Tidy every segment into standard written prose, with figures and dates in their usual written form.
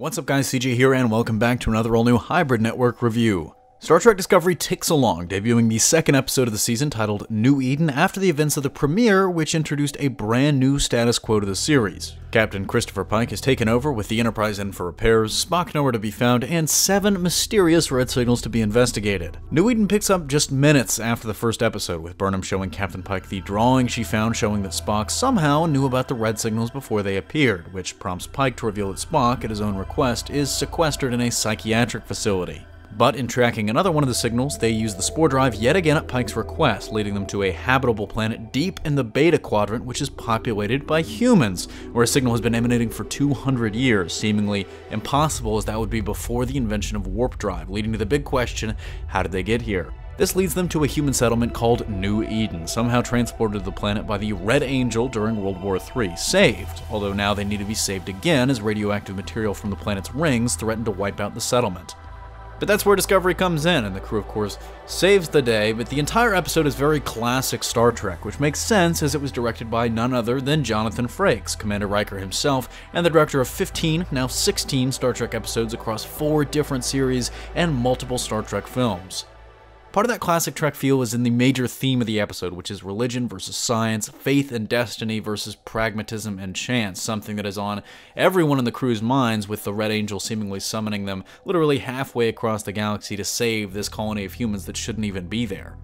What's up guys, CJ here, and welcome back to another all-new Hybrid Network review. Star Trek Discovery ticks along, debuting the second episode of the season titled New Eden after the events of the premiere, which introduced a brand new status quo to the series. Captain Christopher Pike has taken over with the Enterprise in for repairs, Spock nowhere to be found, and 7 mysterious red signals to be investigated. New Eden picks up just minutes after the first episode, with Burnham showing Captain Pike the drawing she found showing that Spock somehow knew about the red signals before they appeared, which prompts Pike to reveal that Spock, at his own request, is sequestered in a psychiatric facility. But in tracking another one of the signals, they use the spore drive yet again at Pike's request, leading them to a habitable planet deep in the Beta Quadrant, which is populated by humans, where a signal has been emanating for 200 years, seemingly impossible as that would be before the invention of warp drive, leading to the big question, how did they get here? This leads them to a human settlement called New Eden, somehow transported to the planet by the Red Angel during World War III, saved, although now they need to be saved again as radioactive material from the planet's rings threaten to wipe out the settlement. But that's where Discovery comes in, and the crew, of course, saves the day, but the entire episode is very classic Star Trek, which makes sense as it was directed by none other than Jonathan Frakes, Commander Riker himself, and the director of 15, now 16 Star Trek episodes across 4 different series and multiple Star Trek films. Part of that classic Trek feel is in the major theme of the episode, which is religion versus science, faith and destiny versus pragmatism and chance, something that is on everyone in the crew's minds, with the Red Angel seemingly summoning them literally halfway across the galaxy to save this colony of humans that shouldn't even be there.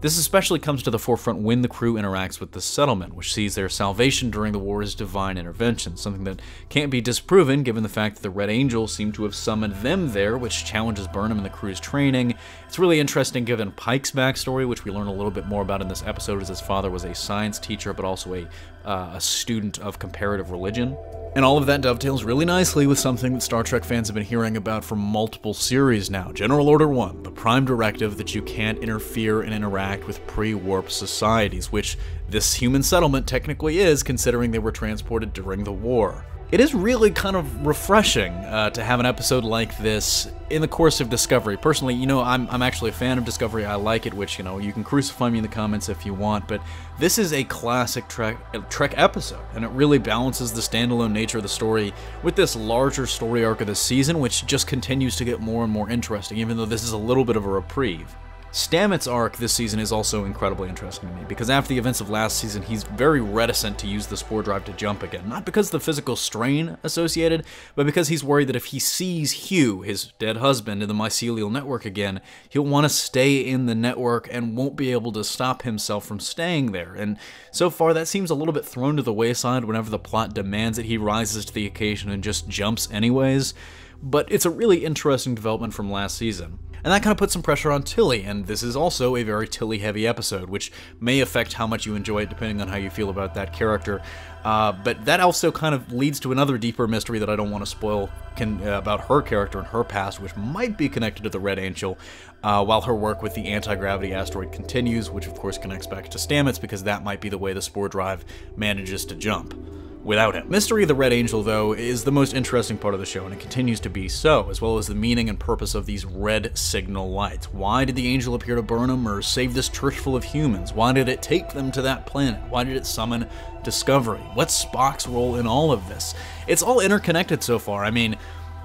This especially comes to the forefront when the crew interacts with the settlement, which sees their salvation during the war as divine intervention, something that can't be disproven given the fact that the Red Angel seem to have summoned them there, which challenges Burnham and the crew's training. It's really interesting given Pike's backstory, which we learn a little bit more about in this episode, as his father was a science teacher but also a student of comparative religion. And all of that dovetails really nicely with something that Star Trek fans have been hearing about for multiple series now. General Order 1, the prime directive that you can't interfere and interact with pre-warp societies, which this human settlement technically is, considering they were transported during the war. It is really kind of refreshing to have an episode like this in the course of Discovery. Personally, I'm actually a fan of Discovery. I like it, which, you can crucify me in the comments if you want, but this is a classic Trek episode, and it really balances the standalone nature of the story with this larger story arc of the season, which just continues to get more and more interesting, even though this is a little bit of a reprieve. Stamets' arc this season is also incredibly interesting to me, because after the events of last season, he's very reticent to use the spore drive to jump again. Not because of the physical strain associated, but because he's worried that if he sees Hugh, his dead husband, in the mycelial network again, he'll want to stay in the network and won't be able to stop himself from staying there. And so far, that seems a little bit thrown to the wayside whenever the plot demands it. He rises to the occasion and just jumps anyways. But it's a really interesting development from last season. And that kind of puts some pressure on Tilly, and this is also a very Tilly-heavy episode, which may affect how much you enjoy it depending on how you feel about that character. But that also kind of leads to another deeper mystery that I don't want to spoil about her character and her past, which might be connected to the Red Angel, while her work with the anti-gravity asteroid continues, which of course connects back to Stamets, because that might be the way the spore drive manages to jump without him. Mystery of the Red Angel, though, is the most interesting part of the show, and it continues to be so, as well as the meaning and purpose of these red signal lights. Why did the Angel appear to Burnham or save this church full of humans? Why did it take them to that planet? Why did it summon Discovery? What's Spock's role in all of this? It's all interconnected so far. I mean,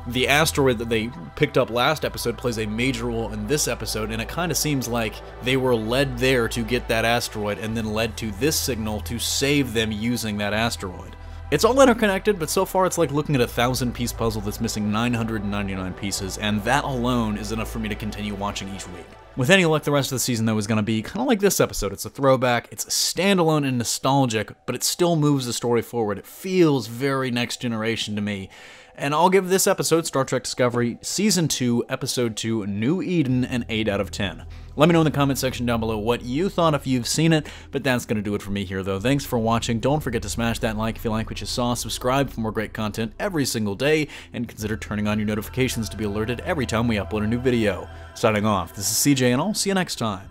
the asteroid that they picked up last episode plays a major role in this episode, and it kind of seems like they were led there to get that asteroid and then led to this signal to save them using that asteroid. It's all interconnected, but so far it's like looking at a 1,000-piece puzzle that's missing 999 pieces, and that alone is enough for me to continue watching each week. With any luck, the rest of the season, though, is going to be kind of like this episode. It's a throwback, it's standalone and nostalgic, but it still moves the story forward. It feels very Next Generation to me. And I'll give this episode, Star Trek Discovery, Season 2, Episode 2, New Eden, an 8 out of 10. Let me know in the comment section down below what you thought if you've seen it, but that's going to do it for me here, though. Thanks for watching. Don't forget to smash that like if you like what you saw, subscribe for more great content every single day, and consider turning on your notifications to be alerted every time we upload a new video. Signing off, this is CJ, and I'll see you next time.